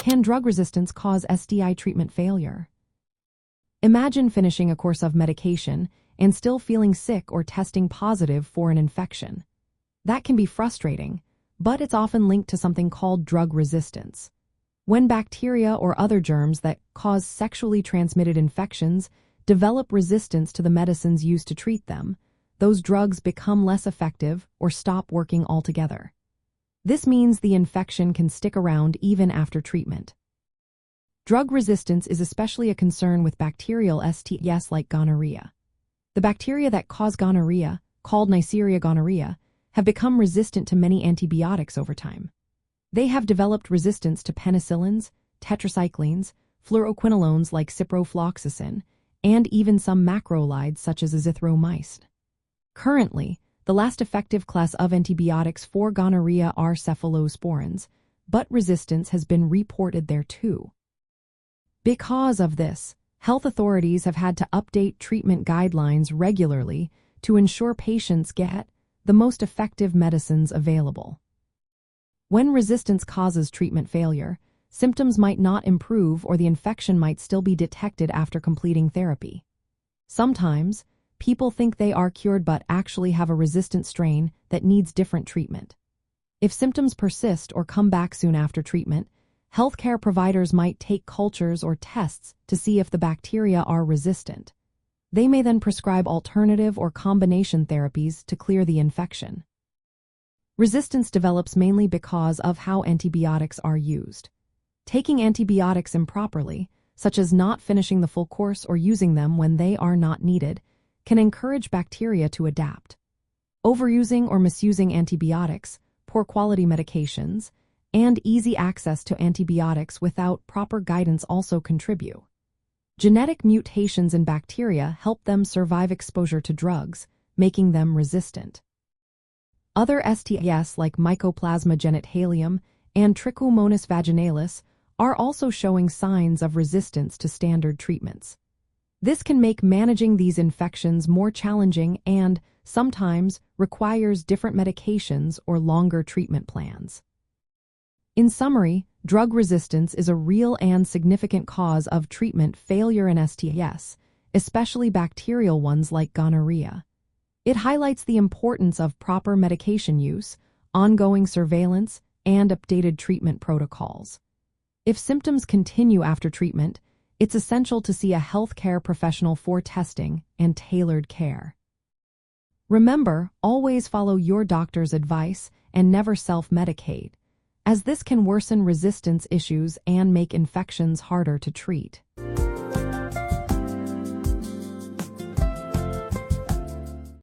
Can drug resistance cause STI treatment failure? Imagine finishing a course of medication and still feeling sick or testing positive for an infection. That can be frustrating, but it's often linked to something called drug resistance. When bacteria or other germs that cause sexually transmitted infections develop resistance to the medicines used to treat them, those drugs become less effective or stop working altogether. This means the infection can stick around even after treatment. Drug resistance is especially a concern with bacterial STIs like gonorrhea. The bacteria that cause gonorrhea, called Neisseria gonorrhea, have become resistant to many antibiotics over time. They have developed resistance to penicillins, tetracyclines, fluoroquinolones like ciprofloxacin, and even some macrolides such as azithromycin. Currently, the last effective class of antibiotics for gonorrhea are cephalosporins, but resistance has been reported there too. Because of this, health authorities have had to update treatment guidelines regularly to ensure patients get the most effective medicines available. When resistance causes treatment failure, symptoms might not improve or the infection might still be detected after completing therapy. Sometimes, people think they are cured but actually have a resistant strain that needs different treatment. If symptoms persist or come back soon after treatment, healthcare providers might take cultures or tests to see if the bacteria are resistant. They may then prescribe alternative or combination therapies to clear the infection. Resistance develops mainly because of how antibiotics are used. Taking antibiotics improperly, such as not finishing the full course or using them when they are not needed, can encourage bacteria to adapt. Overusing or misusing antibiotics, poor quality medications, and easy access to antibiotics without proper guidance also contribute. Genetic mutations in bacteria help them survive exposure to drugs, making them resistant. Other STIs like Mycoplasma genitalium and Trichomonas vaginalis are also showing signs of resistance to standard treatments. This can make managing these infections more challenging and, sometimes, requires different medications or longer treatment plans. In summary, drug resistance is a real and significant cause of treatment failure in STIs, especially bacterial ones like gonorrhea. It highlights the importance of proper medication use, ongoing surveillance, and updated treatment protocols. If symptoms continue after treatment, it's essential to see a healthcare professional for testing and tailored care. Remember, always follow your doctor's advice and never self-medicate, as this can worsen resistance issues and make infections harder to treat.